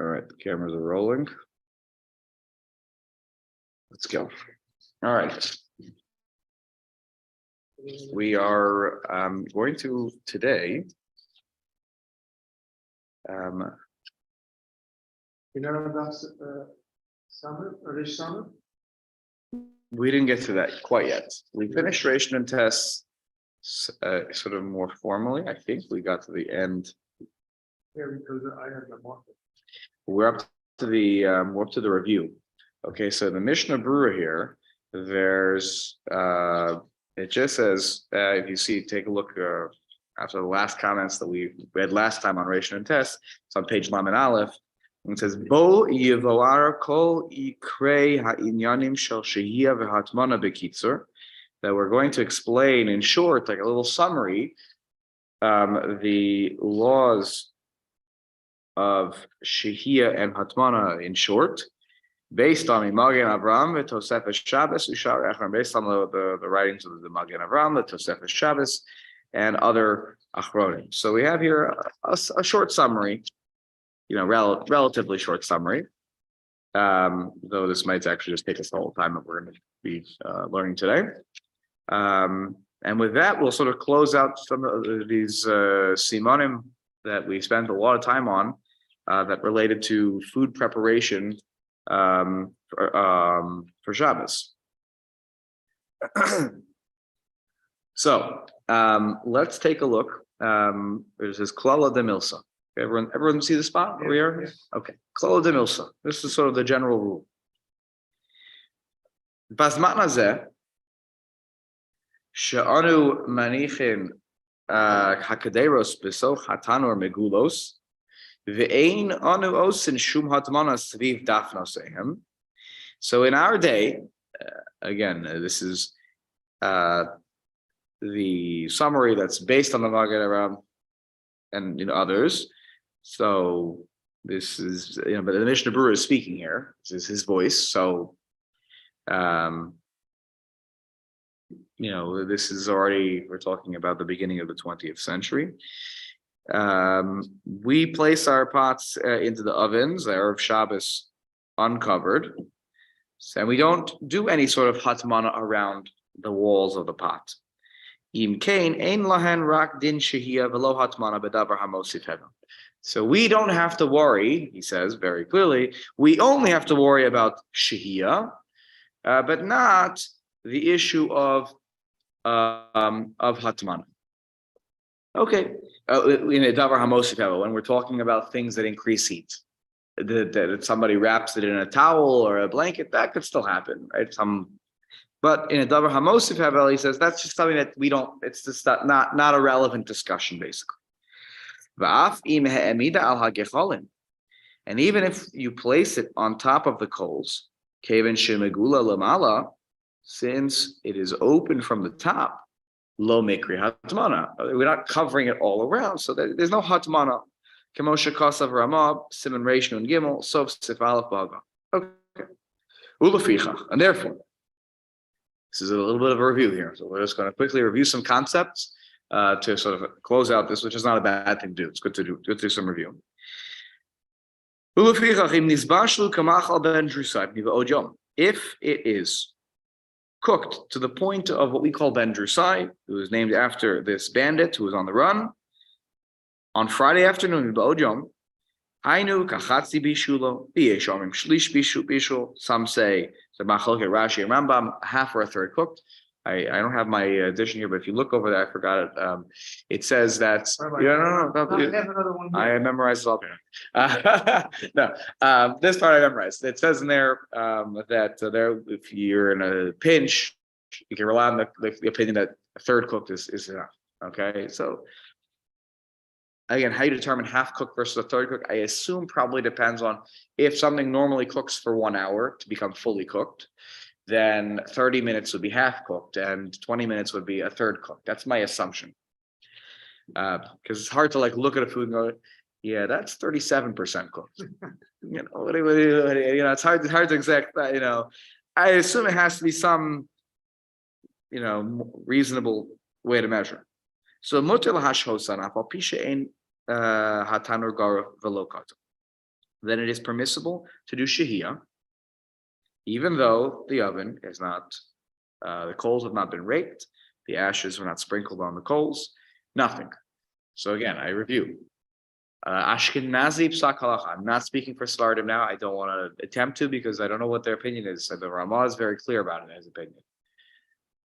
All right, the cameras are rolling. Let's go. All right. We are going to today. You know about summer, early summer? We didn't get to that quite yet. We finished ration and tests sort of more formally. I think we got to the end. Yeah, because I had the market. We're up to the review. Okay, so the Mishnah Berurah here, there's it just says if you see, take a look after the last comments that we read last time on ration and test. It's on page Lamed Aleph. And it says Bo Yevoara Kol Ikrei Ha'inyanim Shel Shehiyah V'Hatmana B'Kitzur, that we're going to explain in short, like a little summary, the laws of Shehiyah and Hatmana in short, based on the Magen Avraham, the Tosefes Shabbos, Ushar Echron, based on the writings of the Magen Avraham, the Tosefes Shabbos, and other Achronim. So we have here a short summary, relatively short summary, though this might actually just take us the whole time that we're going to be learning today. And with that, we'll sort of close out some of these simonim that we spent a lot of time on that related to food preparation for Shabbos. So let's take a look. There's this Klala de Milsa. Everyone see the spot where we are? Yes. Okay. Klala de Milsa. This is sort of the general rule. Bazman hazeh she'anu manichin hakaderos besoch hatanur megulos ve'ein anu osin shum hatmana sviv dafnosehem. So in our day, again, this is the summary that's based on the Magen Avraham and others. So this is but the Mishnah Berurah is speaking here. This is his voice. So this is already, we're talking about the beginning of the 20th century. We place our pots into the ovens, the Erev Shabbos, uncovered, and we don't do any sort of hatmana around the walls of the pot. So we don't have to worry, he says very clearly, we only have to worry about shehiyah, but not the issue of hatmana. Okay, in a davar hamosif hevel, when we're talking about things that increase heat, that somebody wraps it in a towel or a blanket, that could still happen, right? But in a davar hamosif hevel, he says that's just something that we don't. It's just not a relevant discussion, basically. And even if you place it on top of the coals, keven shemegula lamala, since it is open from the top, lo mikri hatmana. We're not covering it all around, so there's no hatmana. Kemosha kasav ramah siman reish nun gimel sof sif aleph b'haga. Okay. Ulaficha, and therefore, this is a little bit of a review here. So we're just going to quickly review some concepts to sort of close out this, which is not a bad thing to do. It's good to do some review. If it is cooked to the point of what we call Ben Drusai, who is named after this bandit who was on the run, on Friday afternoon, Hainu kachatzi bishulo, biyeshomim shlish bishul. Some say the machlokes Rashi and Rambam, half or a third cooked. I don't have my edition here, but if you look over there, I forgot it. It says that I have another one here. I memorized it all. No, this part I memorized. It says in there that if you're in a pinch, you can rely on the opinion that a third cooked is enough. Okay, so. Again, how you determine half cooked versus a third cooked, I assume probably depends on if something normally cooks for 1 hour to become fully cooked, then 30 minutes would be half cooked and 20 minutes would be a third cooked. That's my assumption. Because it's hard to look at a food and go, yeah, that's 37% cooked. It's hard to exact that, I assume it has to be some, reasonable way to measure. So mutter lahashhosan afal pisha ein hatanur gara velo katan. then it is permissible to do shehiyah, even though the oven is not, the coals have not been raked, the ashes were not sprinkled on the coals, nothing. So again, I review. Ashkenazi psak halacha. I'm not speaking for Sephardim now. I don't want to attempt to because I don't know what their opinion is. So the Ramah is very clear about it, his opinion.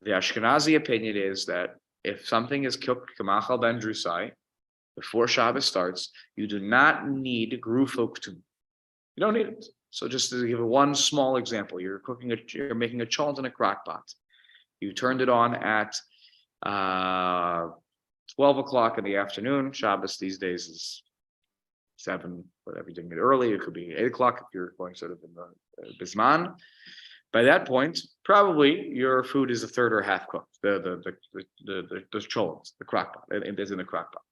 The Ashkenazi opinion is that if something is cooked k'machal ben drusai before Shabbos starts, you do not need grufo k'tum. You don't need it. So just to give one small example, you're making a cholent in a crock pot. You turned it on at 12 o'clock in the afternoon. Shabbos these days is 7, whatever you're doing it early. It could be 8 o'clock if you're going sort of in the bisman. By that point, probably your food is a third or half cooked. The cholent, the crock pot, it is in the crock pot.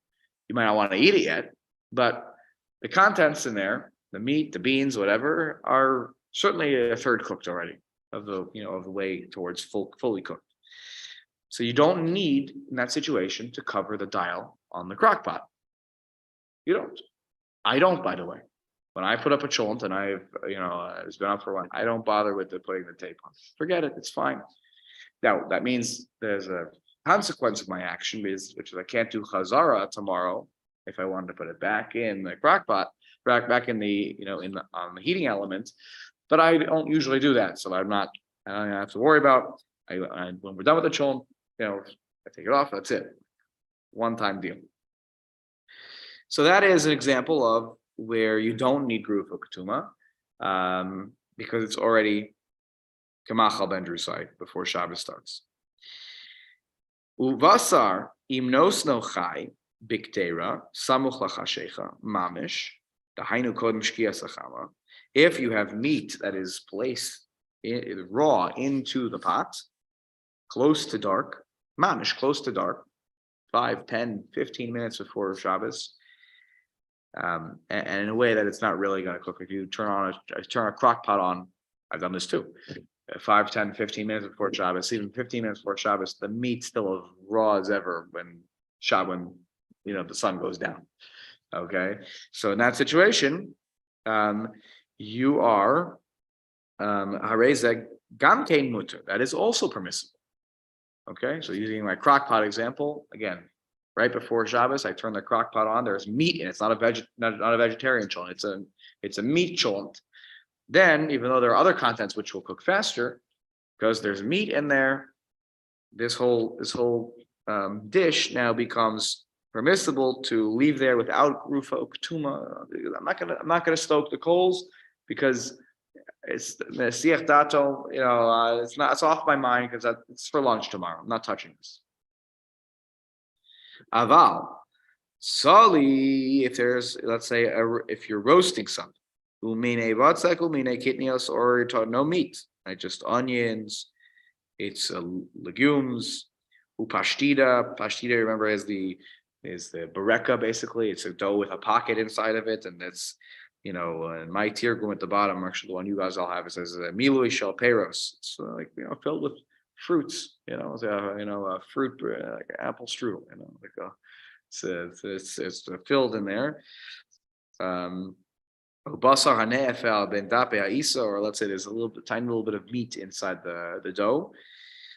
You might not want to eat it yet, but the contents in there, the meat, the beans, whatever, are certainly a third cooked already of the way towards fully cooked. So you don't need in that situation to cover the dial on the crock pot. You don't. I don't, by the way. When I put up a cholent and it's been up for a while, I don't bother with putting the tape on. Forget it. It's fine. Now that means there's a consequence of my action, which is I can't do chazara tomorrow if I wanted to put it back in the crock pot, back in the on the heating element. But I don't usually do that, so I don't have to worry about. When we're done with the cholent, I take it off. That's it. One-time deal. So that is an example of where you don't need grufa ketuma because it's already kamachal ben drusai before Shabbos starts. Uvasar imnos no chai biktera samuch lachashecha mamish dahainu kodem shkiyas achama. If you have meat that is placed raw into the pot, close to dark, mamish, close to dark, 5, 10, 15 minutes before Shabbos, and in a way that it's not really going to cook. If you turn a crock pot on, I've done this too, 5, 10, 15 minutes before Shabbos, even 15 minutes before Shabbos, the meat's still as raw as ever when the sun goes down. Okay, so in that situation, you are harezeg gamkein mutter. That is also permissible. Okay, so using my crock pot example again, right before Shabbos, I turn the crock pot on. There's meat in it. It's not a vegetarian cholent. It's a meat cholent. Then, even though there are other contents which will cook faster, because there's meat in there, this whole dish now becomes permissible to leave there without rufa uktuma. I'm not gonna stoke the coals because it's siach dato. It's off my mind because it's for lunch tomorrow. I'm not touching this. Aval, sali, if there's, let's say, if you're roasting something, umine vatzak, umine kitnios, or you're talking no meat, right? Just onions, it's legumes, upashtida. Pashtida, remember, is the bereka, basically. It's a dough with a pocket inside of it, and it's, in my tirgum at the bottom, actually the one you guys all have, it says milui shel peros. It's filled with fruits, a fruit, like an apple strudel, it's filled in there. Basar hanefel ben dape ha'isa, or let's say there's a tiny little bit of meat inside the dough.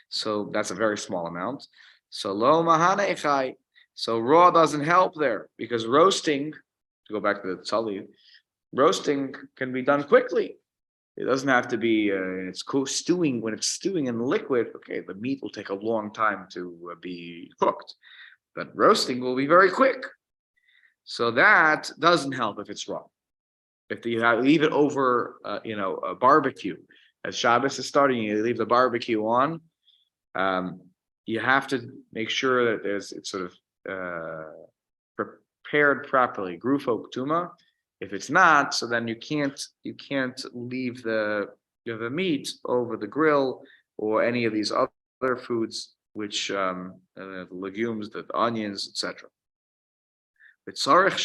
So that's a very small amount. So lo mahanechai. So raw doesn't help there because roasting, to go back to the tzali, roasting can be done quickly. It doesn't have to be, it's stewing. When it's stewing in liquid, okay, the meat will take a long time to be cooked, but roasting will be very quick. So that doesn't help if it's raw. If you leave it over, a barbecue, as Shabbos is starting, you leave the barbecue on, you have to make sure that it's sort of prepared properly. Grufo ktuma. If it's not, so then you can't leave the meat over the grill or any of these other foods, which the legumes, the onions, etc. You have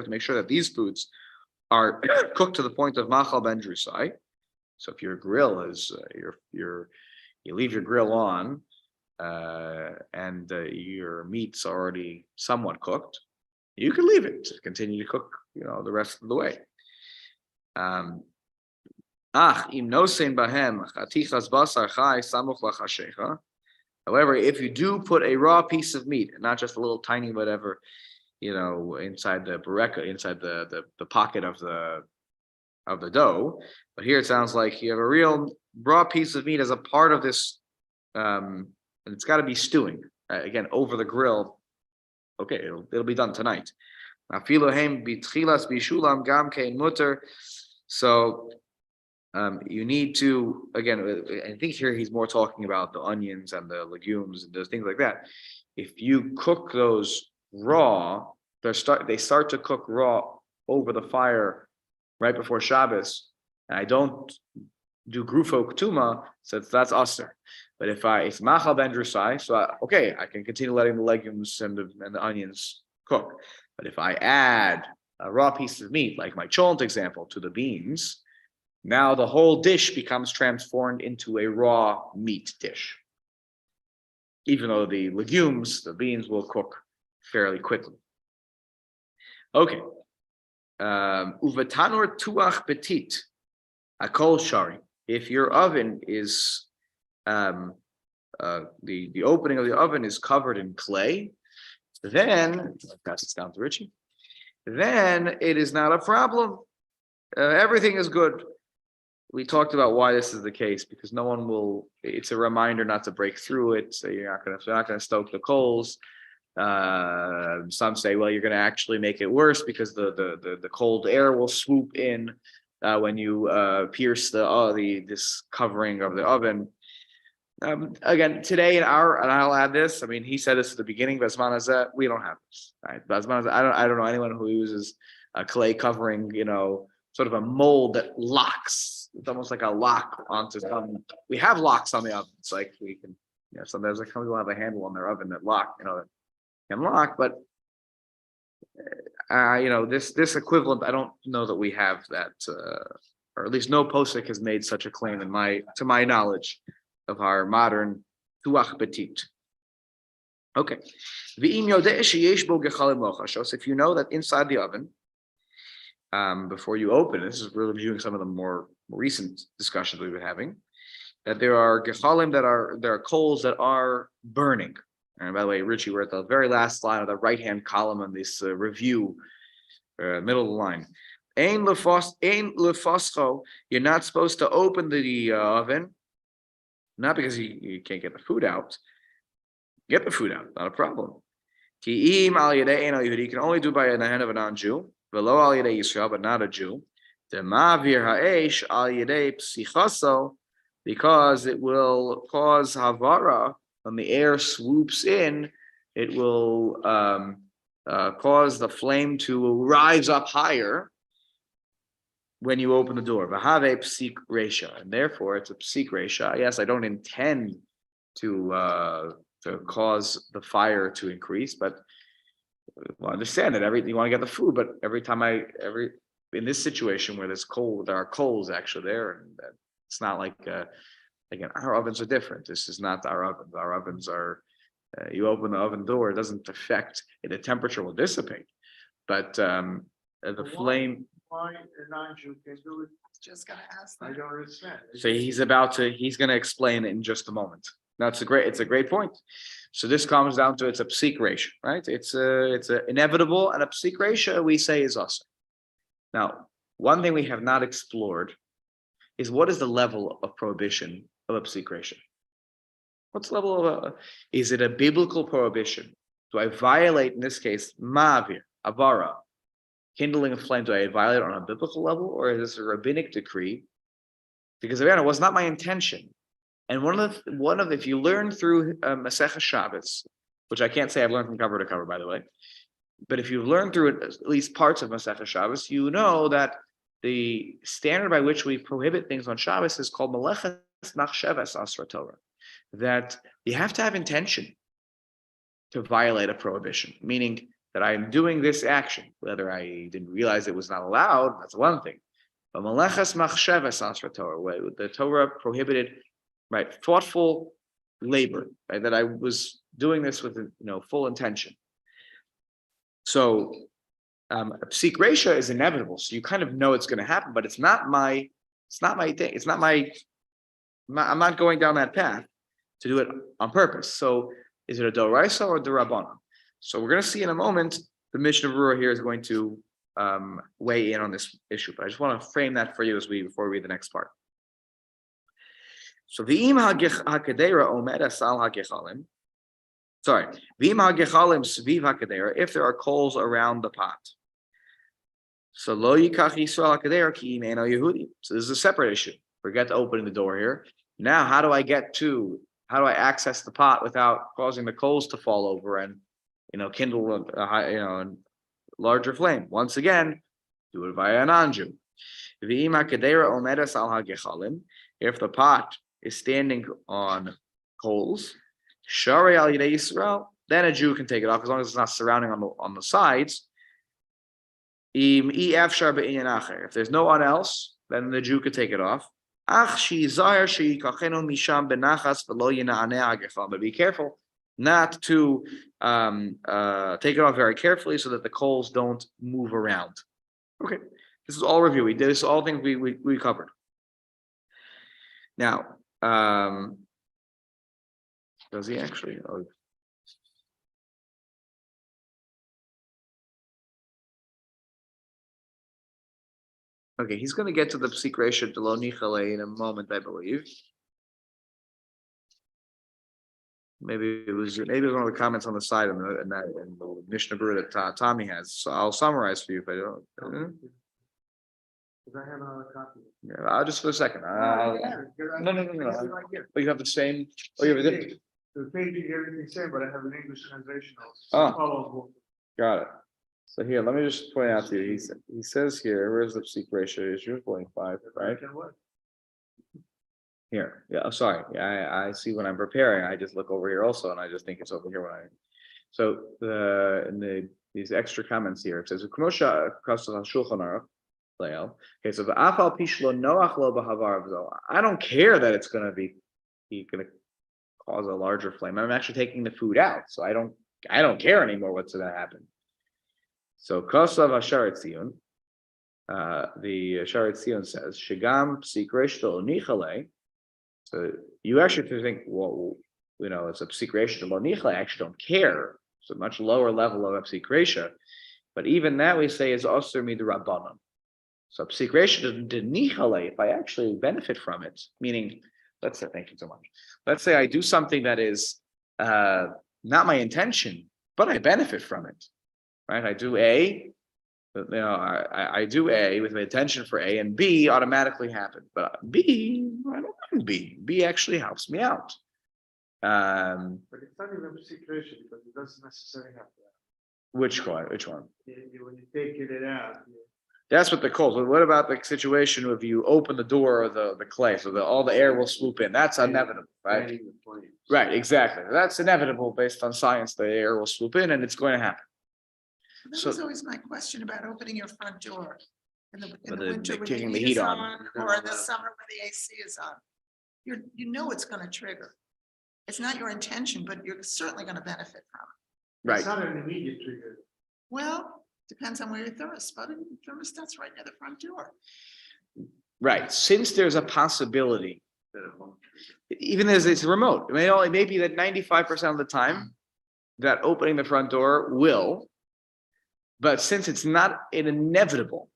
to make sure that these foods are cooked to the point of machal ben drusai. So if your grill is you leave your grill on, and your meat's already somewhat cooked, You can leave it to continue to cook, the rest of the way. However, if you do put a raw piece of meat, and not just a little tiny whatever, inside the bureka, inside the pocket of the dough, but here it sounds like you have a real raw piece of meat as a part of this, and it's got to be stewing, right? Again, over the grill. Okay, it'll be done tonight. So you need to, again, I think here he's more talking about the onions and the legumes and those things like that. If you cook those raw, they start to cook raw over the fire right before Shabbos, and I don't do grufo ketuma, so that's usher. But if it's machal ben drusai, so I can continue letting the legumes and the onions cook. But if I add a raw piece of meat, like my cholent example, to the beans, now the whole dish becomes transformed into a raw meat dish. Even though the beans will cook fairly quickly. Okay. Uvatanor tuach petit, akol shari. If your oven is the opening of the oven is covered in clay, then I'll pass this down to Richie. Then it is not a problem. Everything is good. We talked about why this is the case, because no one will. It's a reminder not to break through it. So you're not going to stoke the coals. Some say, well, you're going to actually make it worse because the cold air will swoop in when you pierce this covering of the oven. Again, today and I'll add this. I mean, he said this at the beginning. Basman Hazeh, we don't have this. Right? Basman Hazeh, I don't know anyone who uses a clay covering, sort of a mold that locks. It's almost like a lock onto some. We have locks on the oven. It's like we can, sometimes like some people have a handle on their oven that lock, that can lock. But this equivalent, I don't know that we have that, or at least no posek has made such a claim to my knowledge of our modern tuach petit. Okay. So if you know that inside the oven, before you open, this is really reviewing some of the more recent discussions we've been having, that there are gechalim there are coals that are burning. And by the way, Richie, we're at the very last line of the right-hand column on this review, middle of the line. Ein lefoscho, you're not supposed to open the oven, not because you can't get the food out. Get the food out, not a problem. You can only do by the hand of a non-Jew, but not a Jew. Because it will cause havara when the air swoops in, it will cause the flame to rise up higher when you open the door. V'have psik resha, and therefore it's a psik resha. Yes, I don't intend to cause the fire to increase, but understand that you want to get the food, but every time in this situation where there are coals actually there, and it's not like again, our ovens are different. This is not our ovens. Our ovens are you open the oven door, it doesn't affect, the temperature will dissipate, but the flame. Why a non-Jew can do it? Just gonna ask I that. don't understand. So he's going to explain it in just a moment. Now it's a great point. So this comes down to, it's a psik ratio, right? It's a inevitable, and a psik ratio we say is also. Now, one thing we have not explored is what is the level of prohibition of a psik ratio? What's the level is it a biblical prohibition? Do I violate, in this case, ma'avir, avara, kindling a flame? Do I violate on a biblical level, or is this a rabbinic decree? Because again, it was not my intention. And one of if you learn through Masechah Shabbos, which I can't say I've learned from cover to cover, by the way, but if you've learned through it, at least parts of Masechah Shabbos, you know that the standard by which we prohibit things on Shabbos is called Meleches Machshavas Asra Torah. That you have to have intention to violate a prohibition, meaning that I am doing this action, whether I didn't realize it was not allowed, that's one thing. But Meleches Machshavas Asra Torah, the Torah prohibited, right, thoughtful labor, right, that I was doing this with full intention. So psik resha is inevitable. So you kind of know it's going to happen, but it's not my thing. It's not my, I'm not going down that path to do it on purpose. So is it a doraisa or a derabbanan? So we're going to see in a moment. The Mishnah Berurah here is going to weigh in on this issue, but I just want to frame that for you before we read the next part. So v'im hakadera omed asal hagechalim. Sorry, v'im hagechalim sviv hakadera. If there are coals around the pot, so lo yikach Yisrael hakadera ki im eno Yehudi. So this is a separate issue. Forget opening the door here. Now, how do I access the pot without causing the coals to fall over and kindle a larger flame? Once again, do it via an anju. If the pot is standing on coals, then a Jew can take it off as long as it's not surrounding on the sides. If there's no one else, then the Jew could take it off. But be careful not to take it off very carefully so that the coals don't move around. Okay, this is all review. We did this, all things we covered. Now, does he actually? Oh. Okay, he's going to get to the psik resha delo nichale in a moment, I believe. Maybe it was one of the comments on the side in the Mishnah Berurah that Tommy has. So I'll summarize for you if I don't. Because I have another copy. Yeah, I'll just for a second. No. Oh, you have the same. Oh, you have a different. The page is everything same, but I have an English translation also. Oh, got it. So here, let me just point out to you. He says here, where's the psik resha? Is 0.5, right? Here, yeah. I'm sorry. Yeah, I see when I'm preparing. I just look over here also, and I just think it's over here when I. So these extra comments here, it says Kmosha Kasal Shulchan Aruch. Okay, so the afal pishlo noach lo b'havar. I don't care that it's going to cause a larger flame. I'm actually taking the food out, so I don't care anymore what's going to happen. So Kosav Hasharet Zion, the Hasharet Zion says Shigam psik resha lo nichale. So you actually think, well, it's a psik resha lo nichale. I actually don't care. It's a much lower level of psik resha, but even that we say is osur midrabbanan. So psik resha de nichale, if I actually benefit from it, meaning, let's say, thank you so much. Let's say I do something that is not my intention, but I benefit from it. Right? I do A, I do A with my intention for A, and B automatically happens. But B, I don't want B. B actually helps me out. but it's not even a situation because it doesn't necessarily have that. Which one? When you take it out. That's what the cold. But what about the situation if you open the door of the clay so that all the air will swoop in? That's inevitable, right? Right, exactly. That's inevitable based on science. The air will swoop in, and it's going to happen. That was always my question about opening your front door in the winter when kicking the the heat heat is on. or in the summer when the AC is on. You know it's going to trigger. It's not your intention, but you're certainly going to benefit from it. Right. It's not an immediate trigger. Well, depends on where your thermostat's right near the front door. Right. Since there's a possibility, even as it's remote, it may be that 95% of the time that opening the front door will. But since it's not an inevitable,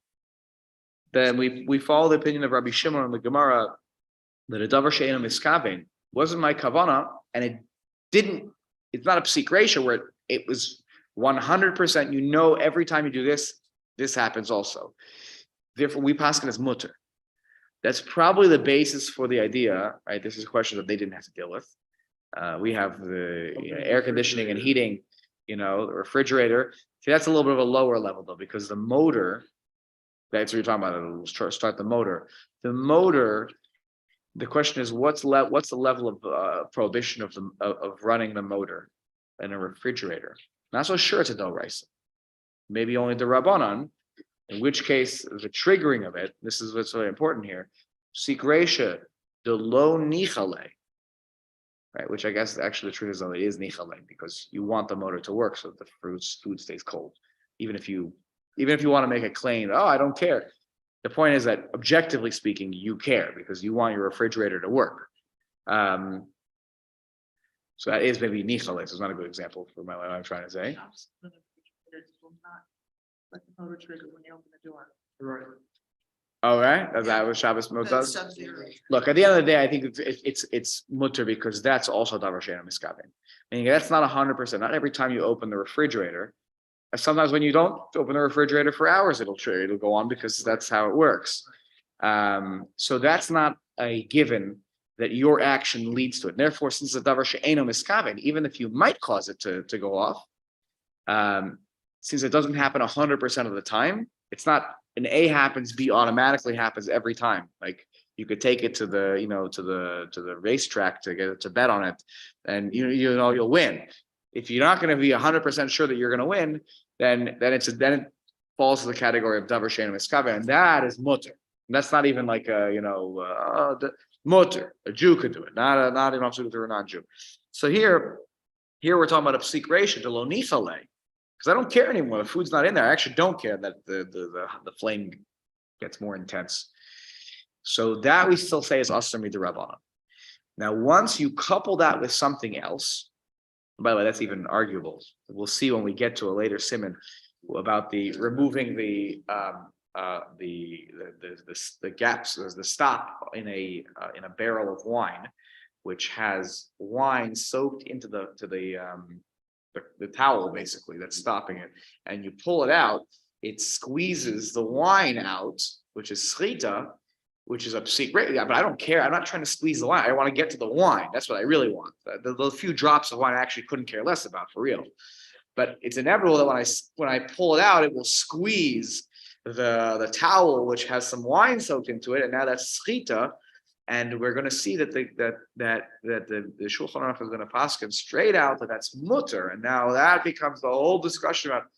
then we follow the opinion of Rabbi Shimon and the Gemara that a davar she'eino miskaven wasn't my kavana, and it's not a psik resha where it was 100%. Every time you do this happens also. Therefore, we paskin as mutter. That's probably the basis for the idea, right? This is a question that they didn't have to deal with. We have the air conditioning and heating, the refrigerator. See, that's a little bit of a lower level though, because the motor, that's what you're talking about. It'll start the motor. The motor, the question is, what's the level of prohibition of running the motor in a refrigerator? Not so sure it's a doraisa. Maybe only the rabbanan, in which case the triggering of it, this is what's really important here, psik resha, the lo nichale, right? Which I guess actually the truth is it is nichale because you want the motor to work so that the food stays cold. even if you want to make a claim, oh, I don't care. The point is that objectively speaking, you care because you want your refrigerator to work. So that is maybe nichale. It's not a good example for what I'm trying to say. Like the motor trigger when you open the door. Right. All right, that's that what Shabbos mode The does. Sub-Zero. Look, at the end of the day, I think it's mutter because that's also davar she'eino miskaven. Meaning that's not 100%. Not every time you open the refrigerator. Sometimes when you don't open the refrigerator for hours, it'll go on because that's how it works. So that's not a given that your action leads to it. Therefore, since the davar she'eino miskaven, even if you might cause it to go off, since it doesn't happen 100% of the time, it's not an A happens, B automatically happens every time. Like you could take it to the, to the racetrack to get it to bet on it, and you'll win. If you're not going to be 100% sure that you're going to win, then it falls to the category of davar she'eino miskaven, and that is mutter. And that's not even like the mutter. A Jew could do it, not even absolutely a non-Jew. So here we're talking about a psik reisha to lo nichale. Because I don't care anymore. The food's not in there. I actually don't care that the flame gets more intense. So that we still say is asur midrabanan. Now, once you couple that with something else, by the way, that's even arguable. We'll see when we get to a later siman about the removing the gaps, the stop in a barrel of wine, which has wine soaked into the towel basically that's stopping it, and you pull it out, it squeezes the wine out, which is schrita, which is a secret. Yeah, but I don't care. I'm not trying to squeeze the wine. I want to get to the wine. That's what I really want. The few drops of wine I actually couldn't care less about for real. But it's inevitable that when I pull it out, it will squeeze the towel, which has some wine soaked into it, and now that's schrita. And we're going to see that the Shulchan Aruch is going to paskin straight out that that's mutter, and now that becomes the whole discussion about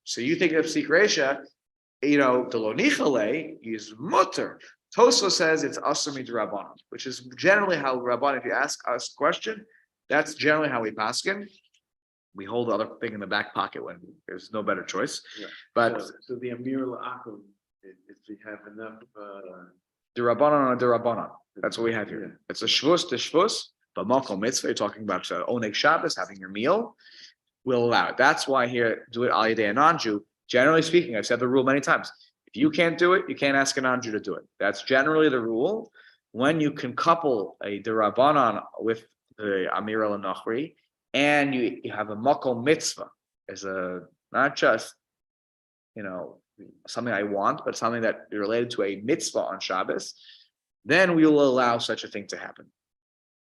So you think of psik reisha, the lo nichale is mutter. Toso says it's asur midrabanan, which is generally how Rabban. If you ask us a question, that's generally how we paskin. We hold the other thing in the back pocket when there's no better choice. Yeah. But so the amir la'akum, if we have enough. Derabanan and derabanan. That's what we have here. It's a shvus to shvus, but makom mitzvah. You're talking about oneg Shabbos, having your meal. We'll allow it. That's why here do it al yedei a non-Jew. Generally speaking, I've said the rule many times. If you can't do it, you can't ask a non-Jew to do it. That's generally the rule. When you can couple a derabanan with the amir al nachri, and you have a makom mitzvah as a not just something I want, but something that is related to a mitzvah on Shabbos, then we will allow such a thing to happen.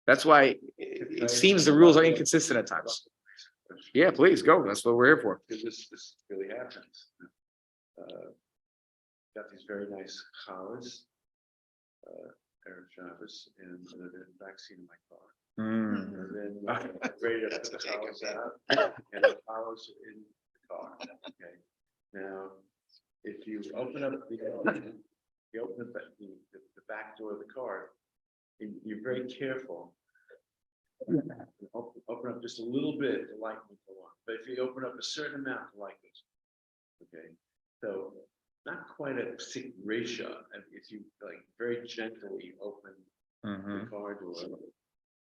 That's why it seems the rules are inconsistent at times. Yeah, please go. That's what we're here for. Because this really happens. Got these very nice challahs, Erev Shabbos, and the vaccine in my car. And then ready to put the challahs out, and the challahs are in the car. Okay. Now, if you open up the back door of the car, and you're very careful. Open up just a little bit, the light will go on. But if you open up a certain amount, the light goes on. Okay, so not quite a psik reisha. If you very gently open the car door,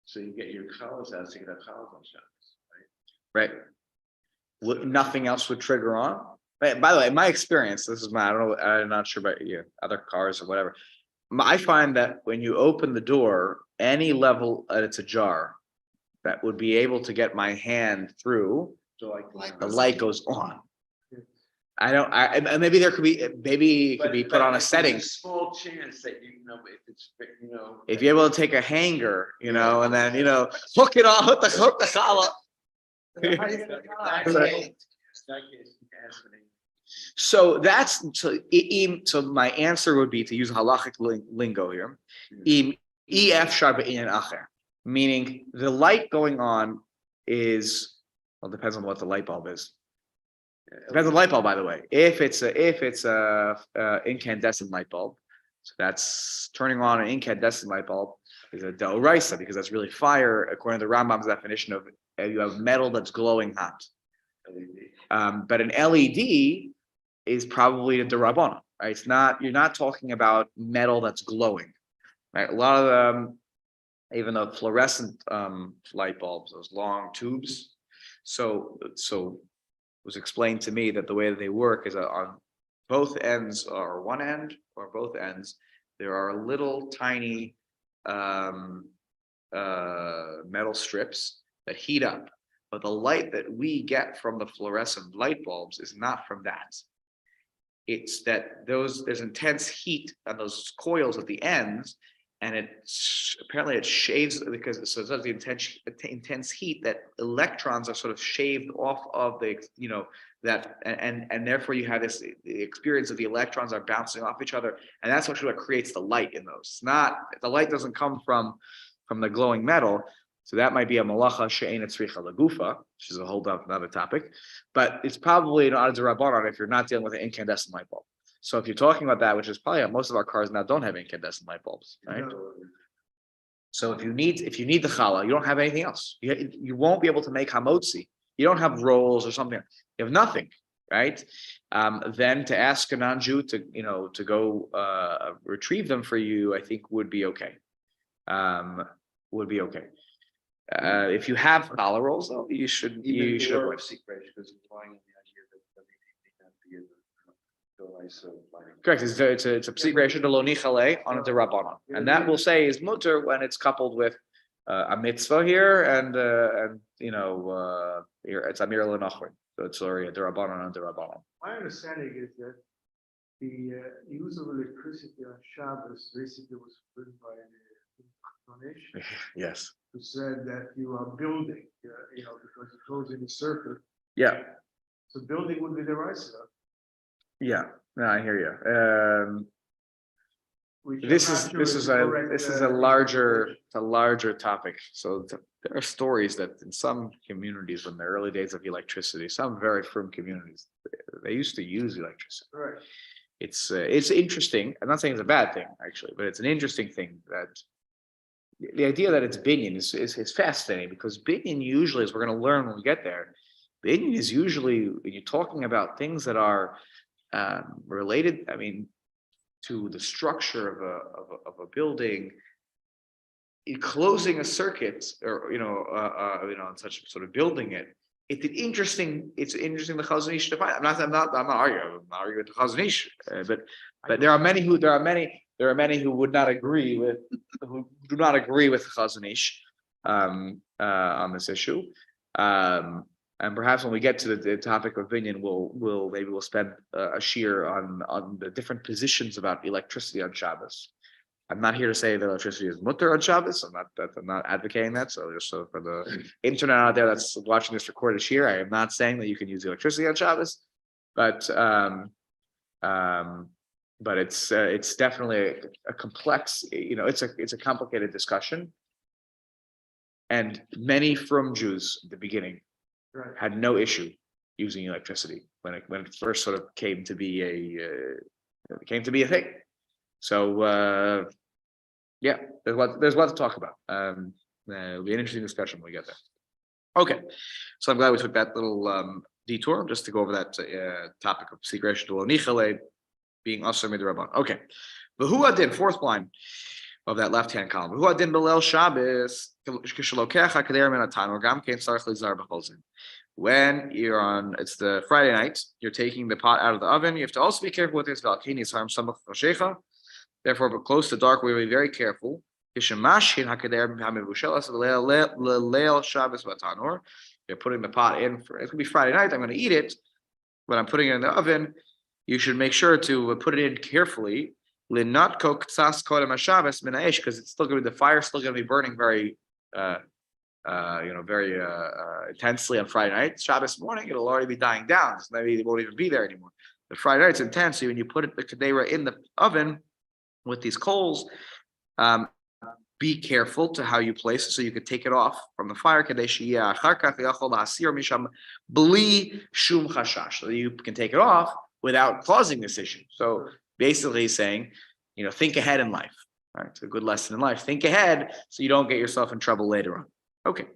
so you get your challahs out, so you can have challahs on Shabbos, right? Nothing else would trigger on. By the way, my experience, I'm not sure about other cars or whatever. I find that when you open the door, any level that it's ajar, that would be able to get my hand through, so the light goes on. Maybe it could be put on a setting. There's a small chance that if it's if you're able to take a hanger, and then hook it on, hook the challah. So my answer would be to use halachic lingo here. Meaning the light going on depends on what the light bulb is. Depends on the light bulb, by the way. If it's a incandescent light bulb, so that's turning on an incandescent light bulb is a d'oraisa because that's really fire according to the Rambam's definition of you have metal that's glowing hot. LED. But an LED is probably a derabbanan, right? It's not, you're not talking about metal that's glowing, right? A lot of them, even the fluorescent light bulbs, those long tubes. So it was explained to me that the way that they work is that on both ends, or one end or both ends, there are little tiny metal strips that heat up. But the light that we get from the fluorescent light bulbs is not from that. It's that there's intense heat on those coils at the ends, and apparently it shaves, because so it's the intense heat that electrons are sort of shaved off of the, that, and therefore you have this experience of the electrons are bouncing off each other, and that's actually what creates the light in those. It's not, the light doesn't come from the glowing metal. So that might be a malacha she'ena tzricha lagufa, which is a whole another topic, but it's probably not a derabbanan if you're not dealing with an incandescent light bulb. So if you're talking about that, which is probably most of our cars now don't have incandescent light bulbs, right? So if you need the challah, you don't have anything else. You won't be able to make hamotzi. You don't have rolls or something. You have nothing, right? Then to ask a non-Jew to go retrieve them for you, I think would be okay. If you have challah rolls, though, you should avoid. Correct. It's a psik reisha de lo nichale on a derabbanan, and that will say is mutter when it's coupled with a mitzvah here, and it's amir lenachrin. So it's already a derabbanan and derabbanan. My understanding is that the use of electricity on Shabbos basically was written by the donation. Yes. Who said that you are building, because it goes in a circle. Yeah. So building would be the right side. Yeah. No, I hear you. This is a larger topic. So there are stories that in some communities, in the early days of electricity, some very firm communities, they used to use electricity. Right. It's interesting. I'm not saying it's a bad thing actually, but it's an interesting thing that the idea that it's binyan is fascinating, because binyan usually, as we're going to learn when we get there, binyan is usually when you're talking about things that are related, to the structure of a building, closing a circuit, or and such sort of building it. It's interesting the Chazon Ish define. I'm not arguing with the Chazon Ish, but there are many who would not agree with, who do not agree with the Chazon Ish on this issue. And perhaps when we get to the topic of binyan, we'll spend a shear on the different positions about electricity on Shabbos. I'm not here to say that electricity is mutter on Shabbos. I'm not advocating that. So just so for the internet out there that's watching this recorded shear, I am not saying that you can use electricity on Shabbos, but it's definitely a complex. It's a complicated discussion, and many frum Jews at the beginning had no issue using electricity when it first sort of came to be a thing. So there's what to talk about. It'll be an interesting discussion when we get there. Okay, so I'm glad we took that little detour just to go over that topic of psik reisha de lo nichale being asur midrabbanan. Okay, but who adin, fourth line of that left-hand column. Who adin belel Shabbos kishalokecha kader min hatanur gam kein tzarich lizar b'chol zin. When it's the Friday night, you're taking the pot out of the oven. You have to also be careful with this. Therefore, but close to dark, we will be very careful. You're putting the pot in it's going to be Friday night. I'm going to eat it, but I'm putting it in the oven. You should make sure to put it in carefully. Because it's still going to be, the fire's still going to be burning very very intensely on Friday night. Shabbos morning, it'll already be dying down. So maybe it won't even be there anymore. The Friday night's intense. So when you put the kadera in the oven with these coals, be careful to how you place it so you could take it off from the fire. So you can take it off without causing this issue. So basically he's saying, think ahead in life. All right, it's a good lesson in life. Think ahead so you don't get yourself in trouble later on. Okay.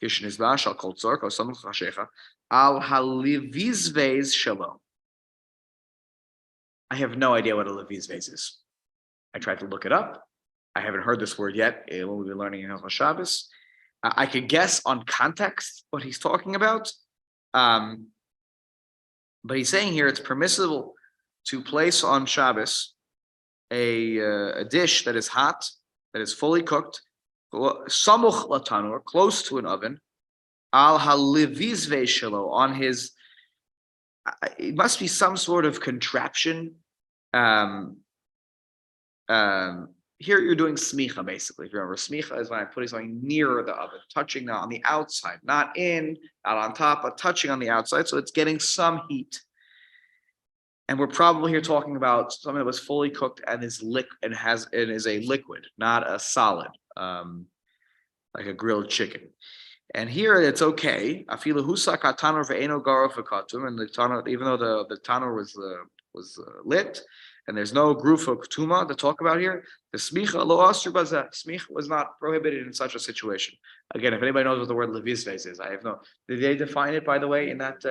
Kishnizbash al kol tzork o samuch hashecha al halivizvez shalom. I have no idea what a levizvez is. I tried to look it up. I haven't heard this word yet when we've been learning in Hilchot Shabbos. I could guess on context what he's talking about. But he's saying here it's permissible to place on Shabbos a dish that is hot, that is fully cooked, samuch latanur, close to an oven, al halivizve shelo, on his, it must be some sort of contraption. Here you're doing smicha, basically. If you remember, smicha is when I'm putting something near the oven, touching now on the outside, not on top, but touching on the outside, so it's getting some heat. And we're probably here talking about something that was fully cooked and is is a liquid, not a solid, like a grilled chicken. And here it's okay. Afilu husak hatanur ve'eno garo v'katum, and the tanur, even though the tanur was lit, and there's no group of ketuma to talk about here, the smicha lo asur bazeh. Smicha was not prohibited in such a situation. Again, if anybody knows what the word levizves is, I have no. Did they define it, by the way, in that?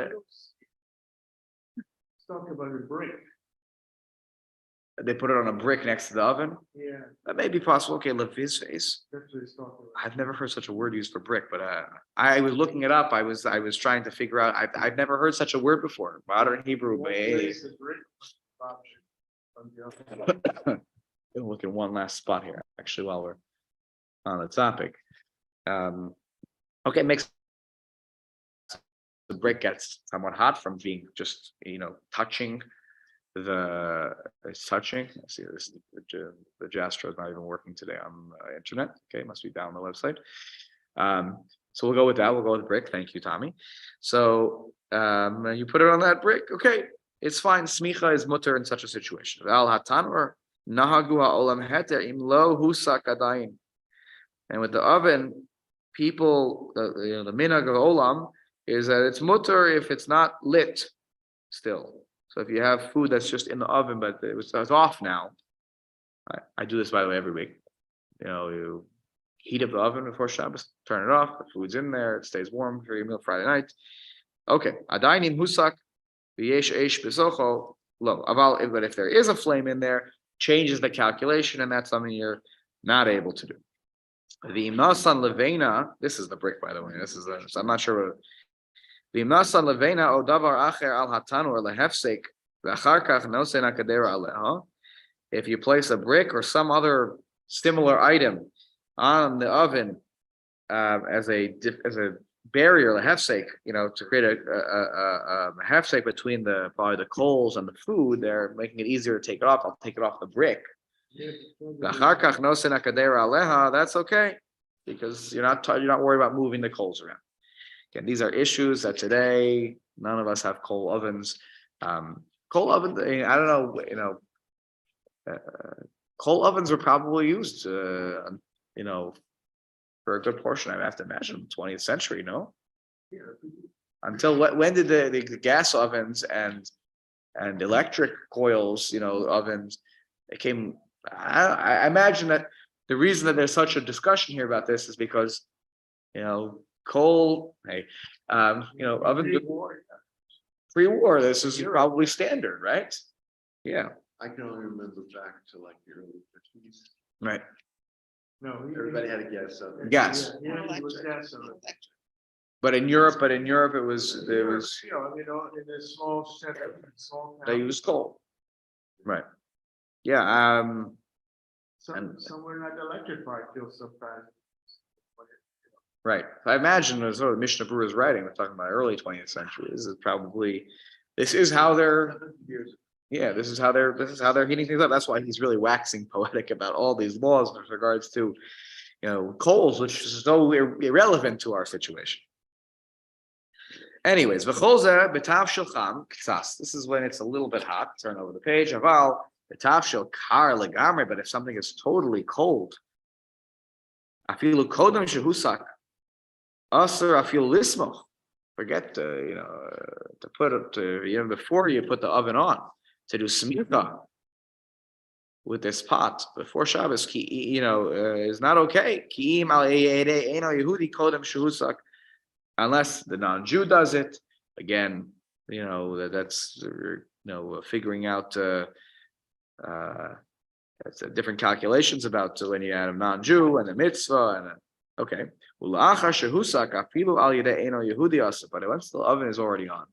Talk about a brick. They put it on a brick next to the oven. Yeah, That may be possible. Okay, levizves. that's what it's talking about. I've never heard such a word used for brick, but I was looking it up. I was trying to figure out. I've never heard such a word before. Modern Hebrew. Place the brick option on the other side. Gonna look at one last spot here, actually, while we're on the topic. Okay, makes the brick gets somewhat hot from being just touching it's touching. I see this. The Jastro is not even working today on the internet. Okay, must be down on the website. So we'll go with that. We'll go with brick. Thank you, Tommy. So you put it on that brick. Okay, it's fine. Smicha is mutter in such a situation. Al hatanur nahagu ha'olam heter im lo husak adayin. And with the oven, people, the minhag of olam is that it's mutter if it's not lit still. So if you have food that's just in the oven, but it's off now. I do this, by the way, every week. You heat up the oven before Shabbos, turn it off, the food's in there, it stays warm for your meal Friday night. Okay. Adainim husak v'yesh eish b'socho lo. But if there is a flame in there, changes the calculation, and that's something you're not able to do. The imnasan levena, this is the brick, by the way. So I'm not sure what. The imnasan levena o davar acher al hatanur lehefsek v'achar kach nosen hakadera aleha. If you place a brick or some other similar item on the oven as a barrier, lehefsek, to create a hefsek between probably the coals and the food, they're making it easier to take it off. I'll take it off the brick. That's okay, because you're not worried about moving the coals around. Again, these are issues that today none of us have coal ovens. Coal ovens, I don't know, coal ovens were probably used, for a good portion. I have to imagine 20th century, no? Until when did the gas ovens and electric coils, ovens, they came? I imagine that the reason that there's such a discussion here about this is because, coal, oven pre-war, this is probably standard, right? Yeah. I can only remember back to like the early 50s. Right. No, Everybody had a gas oven. Gas. Yeah, it was gas oven. But in Europe, it was In a small center, small they town, used coal. Right. Yeah. somewhere not electrified till sometimes. Right. I imagine as though the Mishnah Brewer is writing, we're talking about early 20th century. This is how they're heating things up. That's why he's really waxing poetic about all these laws with regards to, coals, which is so irrelevant to our situation. Anyways, v'cholzer b'tav shulchan k'sas. This is when it's a little bit hot. Turn over the page. Aval b'tav shel kar legamri. But if something is totally cold, afilu kodem shehusak, aser afilu lismoch. Forget to put it before you put the oven on to do smicha with this pot before Shabbos. Is not okay. Ki'im al Yehudi kodem shehusak unless the non-Jew does it. Again, that's figuring out that's different calculations about when you add a non-Jew and a mitzvah and okay. But once the oven is already on,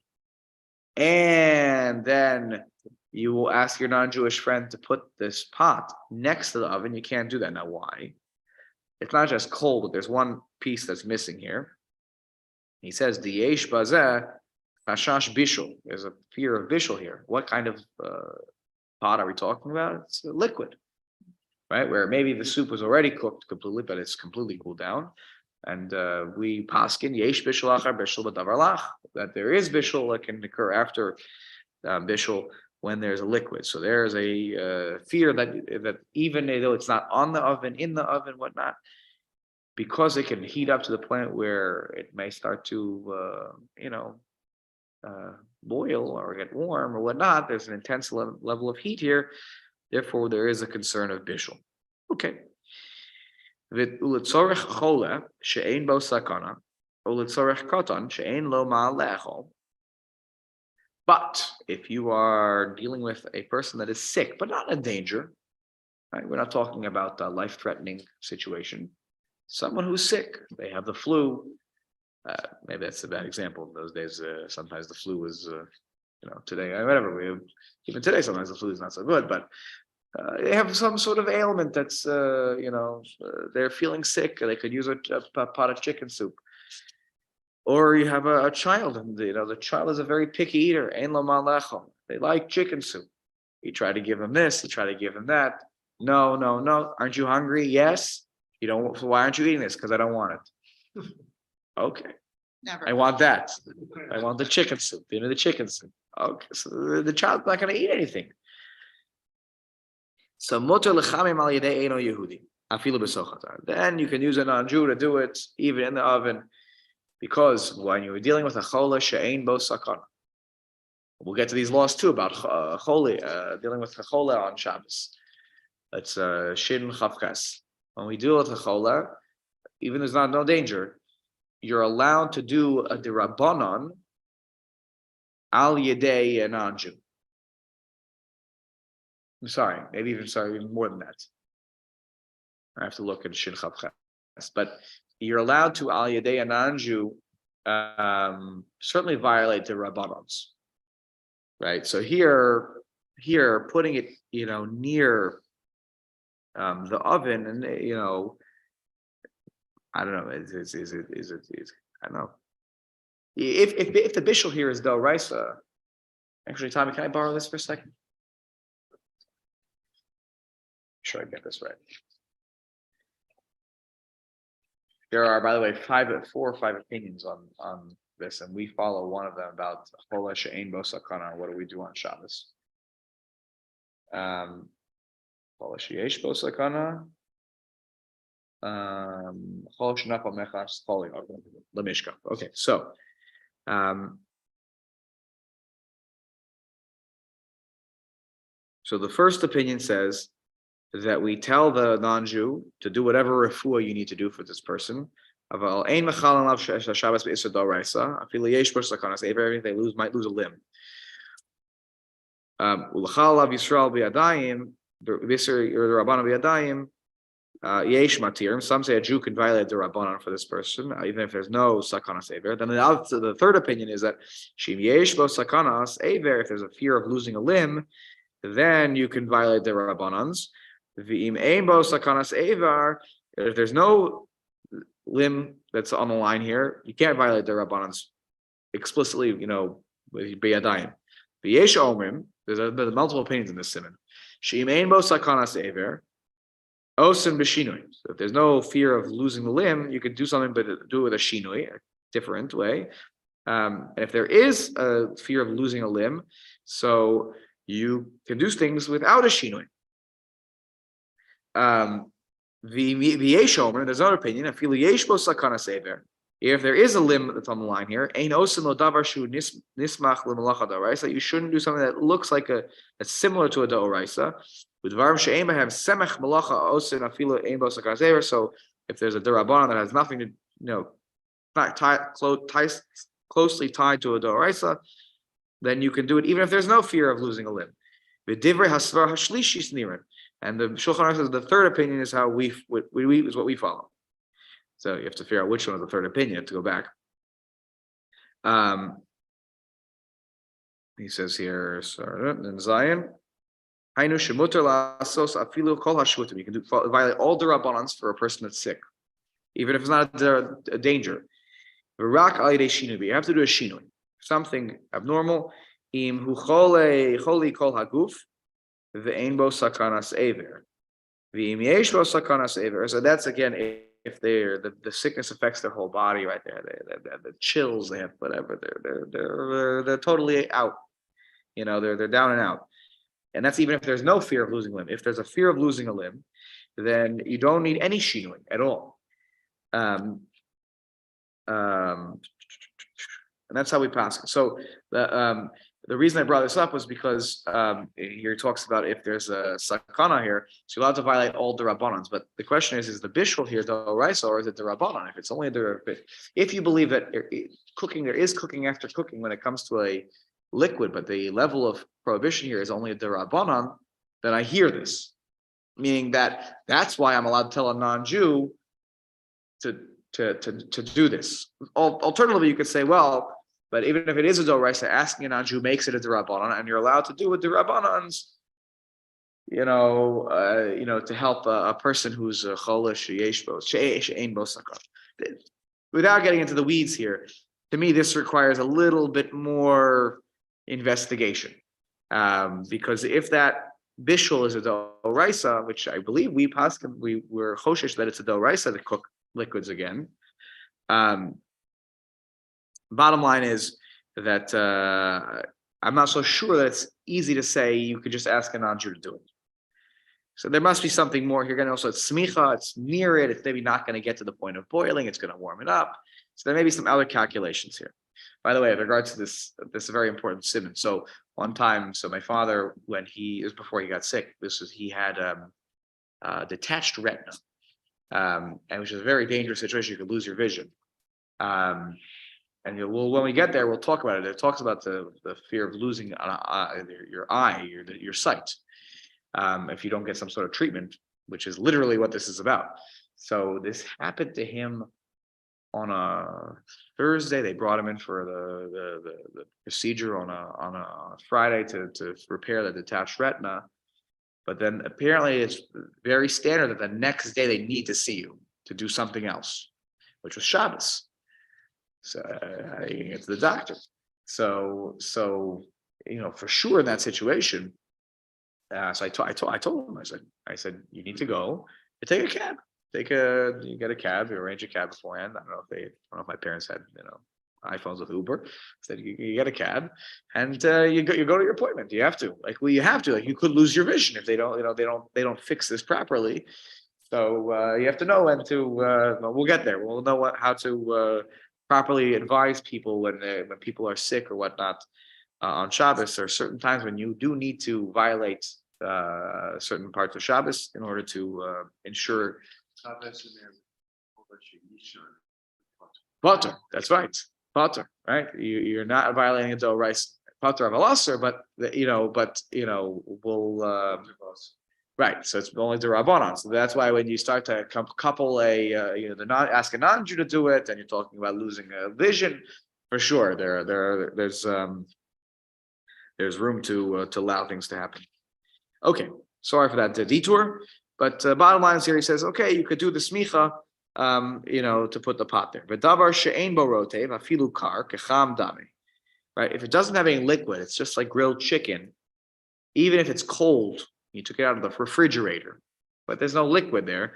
and then you will ask your non-Jewish friend to put this pot next to the oven. You can't do that now. Why? It's not just cold, but there's one piece that's missing here. He says the yesh bazeh hashash bishul. There's a fear of bishul here. What kind of pot are we talking about? It's a liquid, right? Where maybe the soup was already cooked completely, but it's completely cooled down. And we paskin yesh bishul achar bishul b'davar lach, that there is bishul that can occur after bishul when there's a liquid. So there's a fear that even though it's not on the oven, in the oven, whatnot, because it can heat up to the point where it may start to boil or get warm or whatnot. There's an intense level of heat here. Therefore, there is a concern of bishul. Okay. But if you are dealing with a person that is sick, but not in danger, right? We're not talking about a life-threatening situation. Someone who's sick, they have the flu. Maybe that's a bad example. In those days, sometimes the flu is, today, whatever. Even today, sometimes the flu is not so good, but they have some sort of ailment that's, they're feeling sick. They could use a pot of chicken soup. Or you have a child, and the child is a very picky eater. They like chicken soup. You try to give them this, you try to give them that. No. Aren't you hungry? Yes. You don't. So why aren't you eating this? Because I don't want it. Okay. Never. I want that. I want the chicken soup. Give me the chicken soup. Okay. So the child's not going to eat anything. So mutar lechamim al yedei eino Yehudi afilu b'sochatar. Then you can use a non-Jew to do it even in the oven. Because when you're dealing with a chola she'ein bo sakana, we'll get to these laws too about dealing with a chola on Shabbos. That's shin chavkas. When we deal with a chola, even there's no danger, you're allowed to do a derabanan al yedei a non-Jew. I'm sorry, even more than that. I have to look at shin chavkas, but you're allowed to al yedei a non-Jew certainly violate the rabbanons, right? So here putting it near the oven, and I don't know, is it I don't know if the bishul here is d'oraisa. Actually, Tommy, can I borrow this for a second? Make sure I get this right. There are, by the way, 4 or 5 opinions on this, and we follow one of them about chola she'ein bo sakana. What do we do on Shabbos? Chola she'yesh bo sakana. Chol shenach b'mechas choli l'mishkan. Okay, so the first opinion says that we tell the non-Jew to do whatever refuah you need to do for this person. If they might lose a limb. Some say a Jew can violate the Rabbanan for this person, even if there's no sakana sever. Then the third opinion is that if there's a fear of losing a limb, then you can violate the Rabbanans. If there's no limb that's on the line here, you can't violate the Rabbanans explicitly, with biyadayim. There's multiple opinions in this simon. So if there's no fear of losing the limb, you could do something, but do it with a shinui, a different way. And if there is a fear of losing a limb, so you can do things without a shinui. There's another opinion. If there is a limb that's on the line here, that you shouldn't do something that looks like that's similar to a d'oraisa. So if there's a d'rabbanan that has nothing to not closely tied to a doraisa, then you can do it even if there's no fear of losing a limb. And the Shulchan Aruch says the third opinion is how we is what we follow. So you have to figure out which one is the third opinion to go back. He says here, in Zion, you can violate all the rabbanans for a person that's sick, even if it's not a danger. But you have to do a shinui, something abnormal. So that's again if the sickness affects their whole body, right there, the chills, they have whatever, they're totally out. They're down and out. And that's even if there's no fear of losing a limb. If there's a fear of losing a limb, then you don't need any shinui at all. And that's how we pass it. So the reason I brought this up was because here he talks about if there's a sakana here, so you're allowed to violate all the rabbanans. But the question is the bishul here the oraisa or is it the rabbanan? If it's only if you believe that there is cooking after cooking when it comes to a liquid, but the level of prohibition here is only a rabbanan, then I hear this, meaning that's why I'm allowed to tell a non-Jew to do this. Alternatively, you could say, well, but even if it is a doraisa, asking a non-Jew makes it a derabbanan, and you're allowed to do with derabbanans, to help a person who's a cholish she'ein bo sakar. Without getting into the weeds here, to me, this requires a little bit more investigation, because if that bishul is a doraisa, which I believe we were choshesh that it's a doraisa to cook liquids again. Bottom line is that I'm not so sure that it's easy to say you could just ask a non-Jew to do it. So there must be something more here. Again, also it's smicha, it's near it. It's maybe not going to get to the point of boiling. It's going to warm it up. So there may be some other calculations here. By the way, in regards to this very important simon. So one time, my father, when it was before he got sick, he had detached retina, and which is a very dangerous situation. You could lose your vision. And when we get there, we'll talk about it. It talks about the fear of losing your eye, your sight, if you don't get some sort of treatment, which is literally what this is about. So this happened to him on a Thursday. They brought him in for the procedure on a Friday to repair the detached retina. But then apparently it's very standard that the next day they need to see you to do something else, which was Shabbos. So you can get to the doctor. So for sure in that situation. So I told him, I said, you need to go and take a cab. You get a cab, you arrange a cab beforehand. I don't know if my parents had, iPhones with Uber. I said, you get a cab and you go to your appointment. You have to, you have to, you could lose your vision if they don't fix this properly. So you have to know when to, we'll get there. We'll know how to properly advise people when people are sick or whatnot on Shabbos. There are certain times when you do need to violate certain parts of Shabbos in order to ensure. Potter, that's right. Potter, right? You're not violating a doraisa. Potter of a lasser, but we'll right. So it's only the rabbanon. So that's why when you start to couple ask a non-Jew to do it, and you're talking about losing a vision, for sure there's room to allow things to happen. Okay, sorry for that detour, but bottom line is here he says, okay, you could do the smicha, to put the pot there. V'davar she'ein bo rotev afilu kar kecham dami. Right, if it doesn't have any liquid, it's just like grilled chicken. Even if it's cold, you took it out of the refrigerator, but there's no liquid there.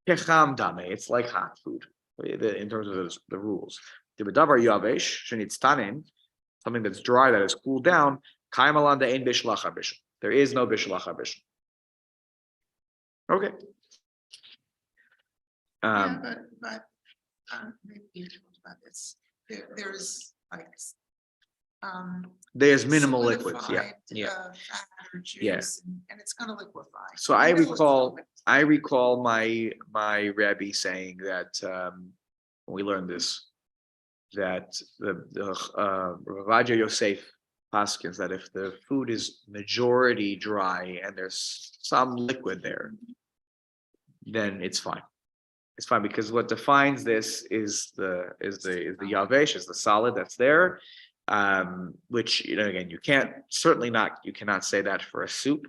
Kecham dami, it's like hot food in terms of the rules. The v'davar yavesh shenitztanin, something that's dry that is cooled down. Kaimalan de'ein bishlach habishul. There is no bishlach habishul. Okay. But maybe you talked about this. There's minimal liquids. Yeah. fat or juice, and it's going to liquefy. So I recall my rabbi saying that when we learned this, that the Rav Yosef paskins that if the food is majority dry and there's some liquid there, then it's fine. It's fine because what defines this is the yavesh, is the solid that's there. Which again you cannot say that for a soup.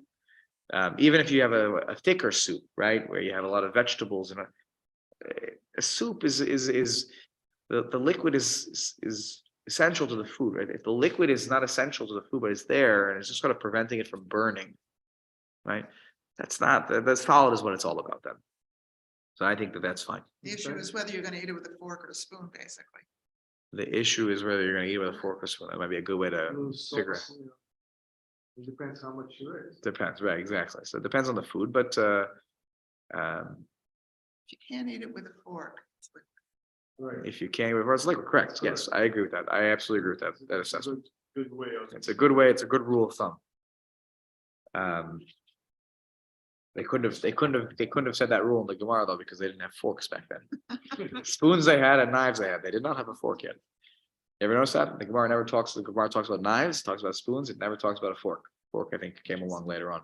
Even if you have a thicker soup, right, where you have a lot of vegetables and a soup is the liquid is essential to the food, right? If the liquid is not essential to the food, but it's there and it's just kind of preventing it from burning, right? That's solid is what it's all about then. So I think that's fine. The issue is whether you're gonna eat it with a fork or a spoon, basically. The issue is whether you're going to eat it with a fork or spoon. That might be a good way to figure it. It depends how much you eat. Depends, right? Exactly. So it depends on the food, but If you can't eat it with a fork, it's like, Right. if you can't reverse liquid, correct? Yes, I agree with that. I absolutely agree with that assessment. Good way of. It's a good way. It's a good rule of thumb. They couldn't have said that rule in the Gemara though because they didn't have forks back then. Spoons they had and knives they had. They did not have a fork yet. You ever notice that? The Gemara talks about knives, talks about spoons, it never talks about a fork. Fork, I think, came along later on.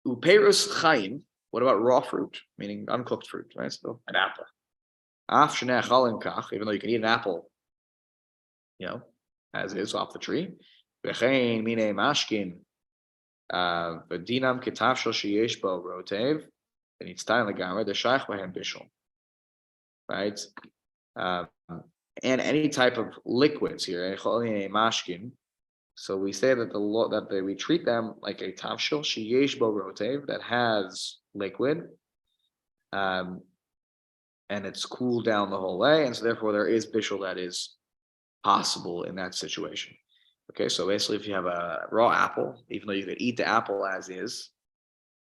Uperus chaim, what about raw fruit, meaning uncooked fruit, right? So an apple. Af shnei achalim kach, even though you can eat an apple, as is off the tree. V'chein minei mashkin, v'dinam ketavshel sheyesh bo rotev, v'nitztain legamer, the shaykh b'hem bishul. Right? And any type of liquids here, mashkin. So we say that we treat them like a tavshil sheyesh bo rotev that has liquid, and it's cooled down the whole way, and so therefore there is bishul that is possible in that situation. Okay, so basically, if you have a raw apple, even though you could eat the apple as is,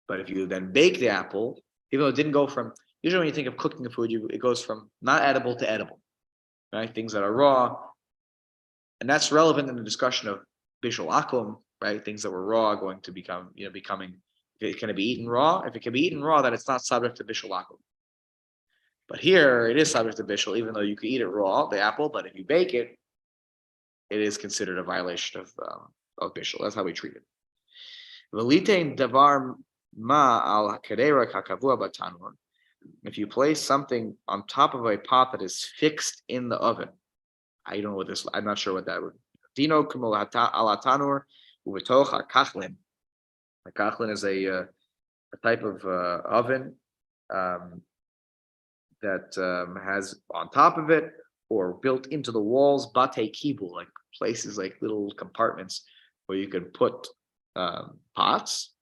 but if you then bake the apple, even though it didn't go from usually when you think of cooking a food, it goes from not edible to edible, right? Things that are raw, and that's relevant in the discussion of bishul akum, right? Things that were raw are going to becoming. Can it be eaten raw? If it can be eaten raw, then it's not subject to bishul akum. But here it is subject to bishul, even though you could eat it raw, the apple. But if you bake it, it is considered a violation of bishul. That's how we treat it. V'litein davar ma al kadera kakavua batanur. If you place something on top of a pot that is fixed in the oven, I don't know what this. I'm not sure what that would. Dino kumul alatanur uvetoch hakachlin. A kachlin is a type of oven that has on top of it or built into the walls bate kibul, like places like little compartments where you can put pots.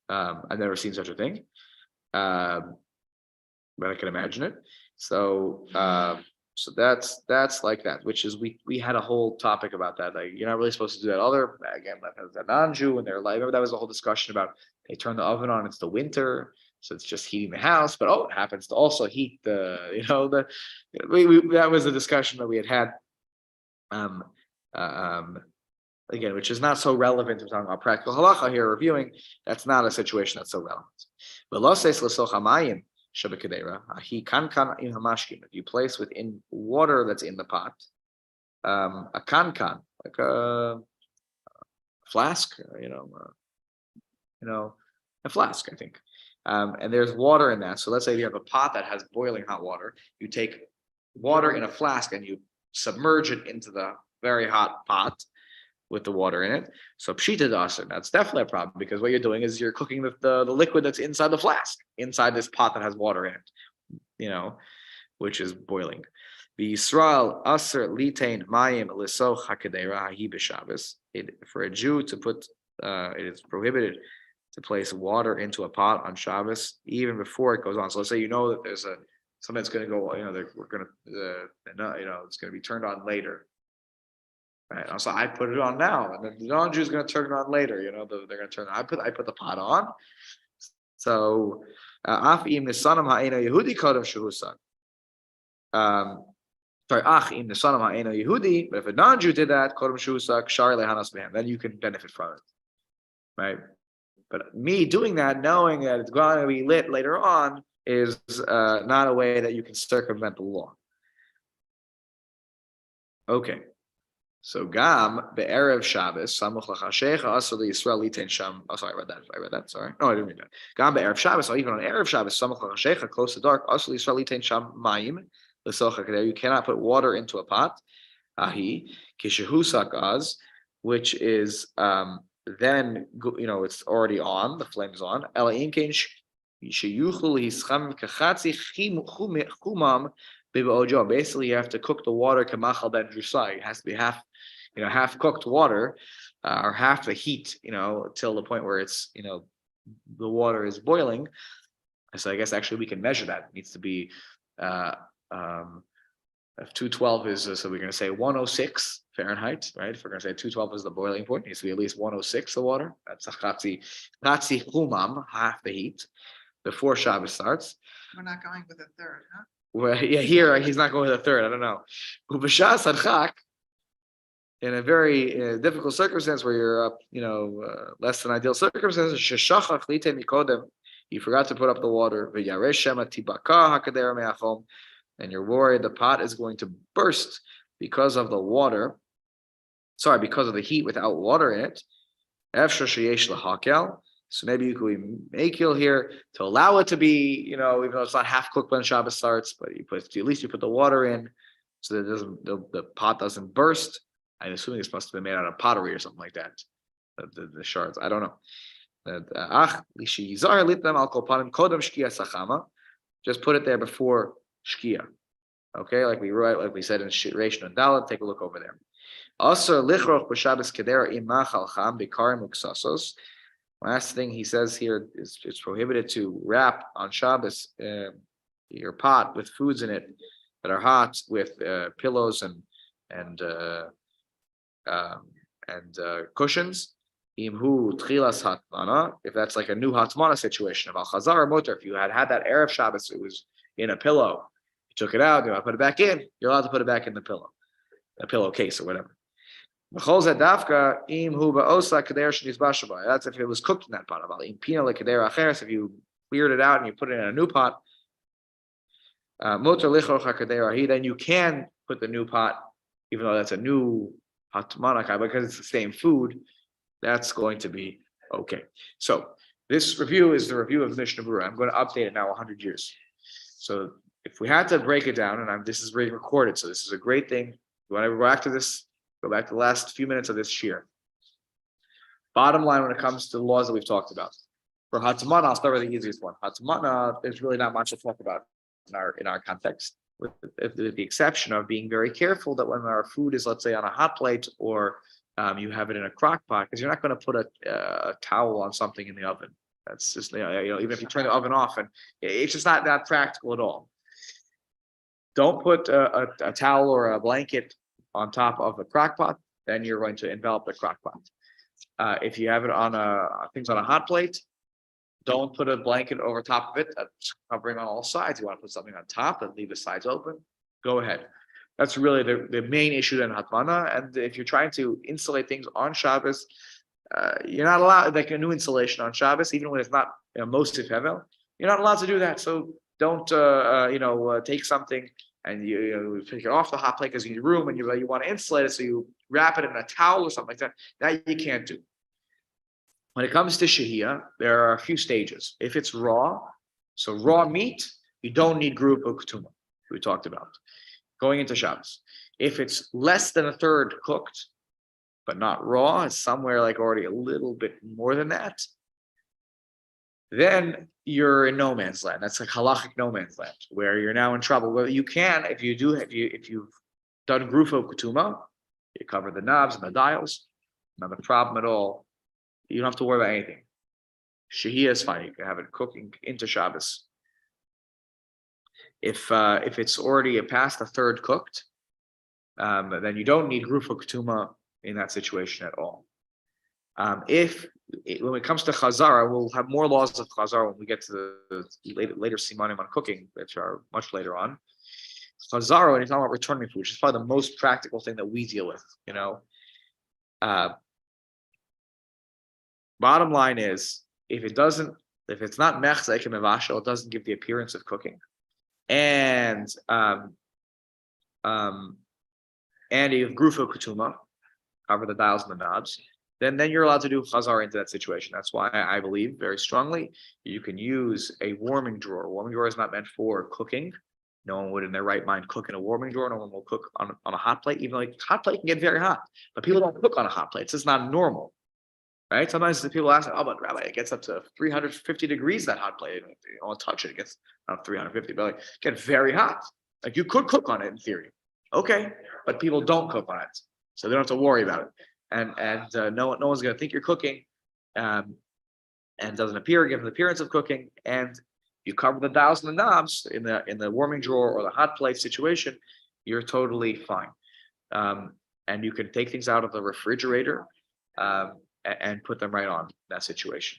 I've never seen such a thing, but I can imagine it. So that's like that, which is we had a whole topic about that. Like you're not really supposed to do that. That has a non-Jew and their life. Remember that was the whole discussion about they turn the oven on. It's the winter, so it's just heating the house. But it happens to also heat that was a discussion that we had. Again, which is not so relevant. We're talking about practical halacha here, reviewing. That's not a situation that's so relevant. If you place within water that's in the pot, a kankan, like a flask, a flask, I think. And there's water in that. So let's say you have a pot that has boiling hot water. You take water in a flask and you submerge it into the very hot pot with the water in it. So pshita daser, that's definitely a problem because what you're doing is you're cooking the liquid that's inside the flask, inside this pot that has water in it, which is boiling. The Yisrael aser litain mayim liso hakadera hahi b'Shabbos. For a Jew to put, it is prohibited to place water into a pot on Shabbos even before it goes on. So let's say that there's something that's going to go, it's going to be turned on later. Right. So I put it on now, and then the non-Jew is going to turn it on later. They're going to turn. I put the pot on. So af im nesanam ha'ena Yehudi kodem shehusan. Sorry, ach im nesanam ha'ena Yehudi. But if a non-Jew did that, kodem shehusak shari lehanas behem, then you can benefit from it, right? But me doing that, knowing that it's going to be lit later on, is not a way that you can circumvent the law. Okay. So Gam be'erev Shabbos samuch lachashecha asur liyisrael litain sham. Oh, sorry, I read that. Sorry, no, I didn't read that. Gam be'erev Shabbos, or even on erev Shabbos samuch lachashecha, close to dark, asur liyisrael litain sham mayim l'socha kader. You cannot put water into a pot. Ahi kishehu sakaz, which is then it's already on. The flame is on. Ela inkein sheyuchlu hischam kachatzi chumam. Basically, you have to cook the water kamachal ben drusai. It has to be half cooked water, or half the heat, till the point where it's, the water is boiling. So I guess actually we can measure that. It needs to be, if 212 is, so we're going to say 106 Fahrenheit, right? If we're going to say 212 is the boiling point, it needs to be at least 106 the water. That's a chatzi humam, half the heat, before Shabbos starts. We're not going with a third, huh? Well, yeah, here he's not going with a third. I don't know. Ubashas adchak, in a very difficult circumstance where you're up, less than ideal circumstances. Sheshachach lite mikodem, you forgot to put up the water. V'yaresh shema tibaka hakader me'achom, and you're worried the pot is going to burst because of the water. Sorry, because of the heat without water in it. Efshar sheyesh lahakel. So maybe you could make here to allow it to be, even though it's not half cooked when Shabbos starts, but at least you put the water in so that the pot doesn't burst. I'm assuming this must have been made out of pottery or something like that. The shards, I don't know. Just put it there before shkia. Okay, like we said in Reish and Dalet. Take a look over there. Also, lichroch b'Shabbos kedera imachal cham b'karim uksasos. Last thing he says here is it's prohibited to wrap on Shabbos your pot with foods in it that are hot, with pillows and cushions. Imhu tchilas hatmana, if that's like a new hatmana situation. Of al chazar motor, if you had that erev Shabbos, it was in a pillow. You took it out, you want to put it back in. You're allowed to put it back in the pillow, a pillowcase or whatever. That's if it was cooked in that pot. If you cleared it out and you put it in a new pot, then you can put the new pot, even though that's a new hatmanaka, because it's the same food. That's going to be okay. So this review is the review of Mishnah Berurah. I'm going to update it now 100 years. So if we had to break it down, and this is being recorded, so this is a great thing. You want to go back to this? Go back to the last few minutes of this shir. Bottom line, when it comes to the laws that we've talked about. For Hatmana, I'll start with the easiest one. Hatmana, there's really not much to talk about in our context, with the exception of being very careful that when our food is, let's say, on a hot plate, or you have it in a crock pot, because you're not going to put a towel on something in the oven. That's just, even if you turn the oven off, and it's just not that practical at all. Don't put a towel or a blanket on top of the crock pot, then you're going to envelop the crock pot. If you have it on things on a hot plate, don't put a blanket over top of it that's covering on all sides. You want to put something on top and leave the sides open. Go ahead. That's really the main issue in Hatmana. And if you're trying to insulate things on Shabbos, you're not allowed, like a new installation on Shabbos, even when it's not most of Hevel, you're not allowed to do that. So don't take something and you take it off the hot plate because you need room and you want to insulate it, so you wrap it in a towel or something like that. That you can't do. When it comes to shehiyah, there are a few stages. If it's raw, so raw meat, you don't need group of ketuma. We talked about going into Shabbos. If it's less than a third cooked, but not raw, it's somewhere like already a little bit more than that, then you're in no man's land. That's like halachic no man's land, where you're now in trouble. Well, you can, if you've done grufo ketuma, you cover the knobs and the dials, not a problem at all. You don't have to worry about anything. Shehiyah is fine. You can have it cooking into Shabbos. If it's already past a third cooked, then you don't need grufo ketuma in that situation at all. When it comes to chazara, we'll have more laws of chazara when we get to the later simanim on cooking, which are much later on. Chazara, when you're talking about returning food, which is probably the most practical thing that we deal with. Bottom line is, if it doesn't, If it's not mechzek and mevashel, it doesn't give the appearance of cooking. And you have grufa kutuma, cover the dials and the knobs, then you're allowed to do chazar into that situation. That's why I believe very strongly you can use a warming drawer. A warming drawer is not meant for cooking. No one would in their right mind cook in a warming drawer. No one will cook on a hot plate, even like hot plate can get very hot, but people don't cook on a hot plate. It's just not normal, right? Sometimes the people ask, oh, but Rabbi, it gets up to 350 degrees, that hot plate. You don't want to touch it. It gets not 350, but like get very hot. Like you could cook on it in theory. Okay, but people don't cook on it. So they don't have to worry about it. And no one's going to think you're cooking, and doesn't give an appearance of cooking. And you cover the dials and the knobs in the warming drawer or the hot plate situation, you're totally fine. And you can take things out of the refrigerator and put them right on that situation.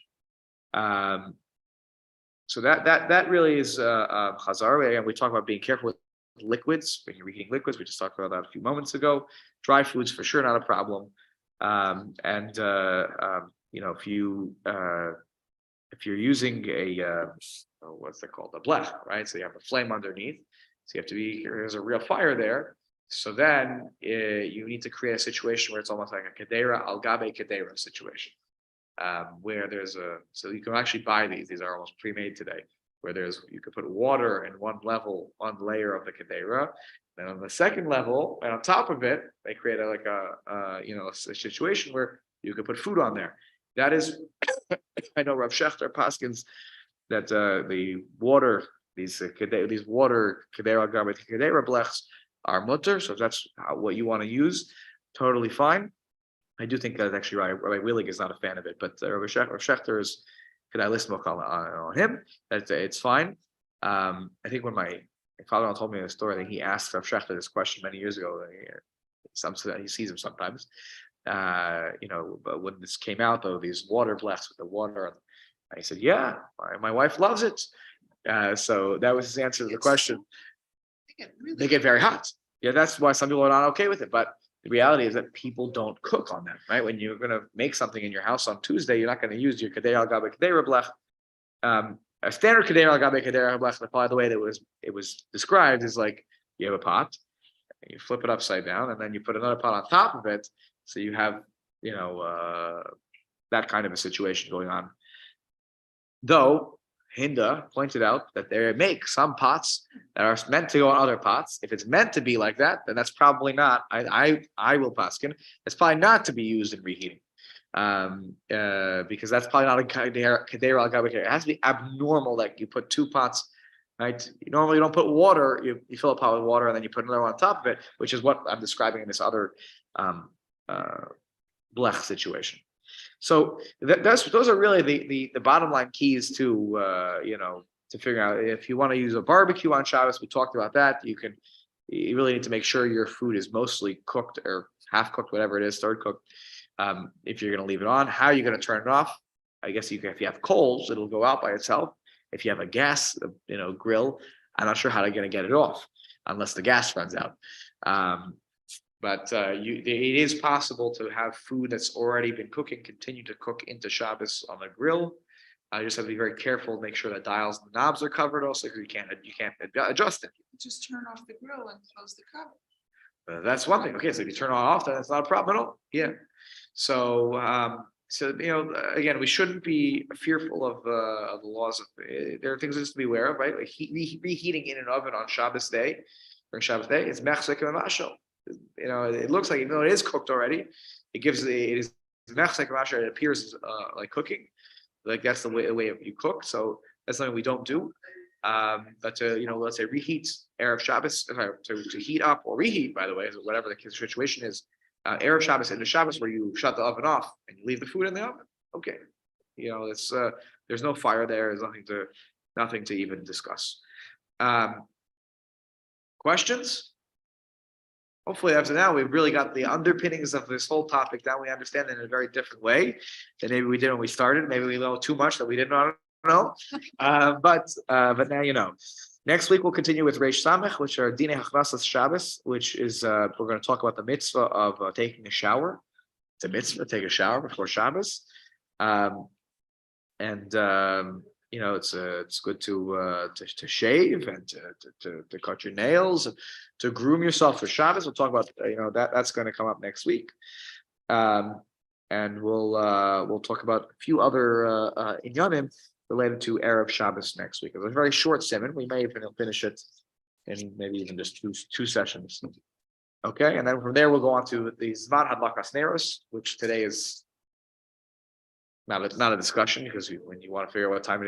So that really is chazar. And we talk about being careful with liquids when you're reheating liquids. We just talked about that a few moments ago. Dry foods for sure not a problem. If you're using a what's that called, a blech, right? So you have a flame underneath. So you have to there's a real fire there. So then you need to create a situation where it's almost like a kedera al gabe kedera situation, where so you can actually buy these. These are almost pre-made today, where you could put water in one layer of the kedera. And on the second level, and on top of it, they create a situation where you could put food on there. That is, I know Rav Shechter paskins that the water, these water kedera garbage kedera blechs are mutter. So if that's what you want to use, totally fine. I do think that's actually right. Rabbi Willig is not a fan of it, but Rav Shechter is. Could I listen on him? That it's fine. I think when my father told me a story, I think he asked Rav Shechter this question many years ago. He sees him sometimes. But when this came out, though, these water blechs with the water, I said, yeah, my wife loves it. So that was his answer to the question. They get very hot. Yeah, that's why some people are not okay with it. But the reality is that people don't cook on them, right? When you're going to make something in your house on Tuesday, you're not going to use your kedei al gabe kedei blech. A standard kedei al gabe kedei blech, by the way, it was described is like you have a pot, and you flip it upside down, and then you put another pot on top of it. So you have, that kind of a situation going on. Though Hinda pointed out that they make some pots that are meant to go on other pots. If it's meant to be like that, then that's probably not. I will paskin. It's probably not to be used in reheating, because that's probably not a kedera al gabe. It has to be abnormal that you put two pots. Right? Normally you don't put water. You fill a pot with water and then you put another one on top of it, which is what I'm describing in this other blech situation. So those are really the bottom line keys to to figure out if you want to use a barbecue on Shabbos. We talked about that. You really need to make sure your food is mostly cooked or half cooked, whatever it is, third cooked. If you're going to leave it on, how are you going to turn it off? I guess if you have coals, it'll go out by itself. If you have a gas, grill, I'm not sure how they're going to get it off unless the gas runs out. But it is possible to have food that's already been cooking, continue to cook into Shabbos on the grill. You just have to be very careful to make sure that dials and knobs are covered. Also, you can't adjust it. Just turn off the grill and close the cover. That's one thing. Okay, so if you turn it off, then it's not a problem at all. Yeah. So, again, we shouldn't be fearful of the laws. There are things just to be aware of, right? Like reheating in an oven on Shabbos day, during Shabbos day, it's mechzek and mashal. It looks like, even though it is cooked already, it is mechzek and mashal. It appears like cooking, like that's the way you cook. So that's something we don't do. But to let's say reheat Erev Shabbos, to heat up or reheat, by the way, whatever the situation is. Erev Shabbos and the Shabbos where you shut the oven off and you leave the food in the oven. Okay, it's there's no fire there. There's nothing to even discuss. Questions? Hopefully, after now, we've really got the underpinnings of this whole topic down. We understand it in a very different way than maybe we did when we started. Maybe we know too much that we didn't know. But now you know. Next week we'll continue with Reish Samech, which are Dinei Hachnasas Shabbos, which is we're going to talk about the mitzvah of taking a shower. It's a mitzvah to take a shower before Shabbos, and it's good to shave and to cut your nails, and to groom yourself for Shabbos. We'll talk about, that's going to come up next week. And we'll talk about a few other inyanim related to Erev Shabbos next week. It's a very short simon. We may even finish it in maybe even just two sessions. Okay, and then from there we'll go on to the Zman Hadlakas Neros, which today is not a discussion, because when you want to figure out what time it is.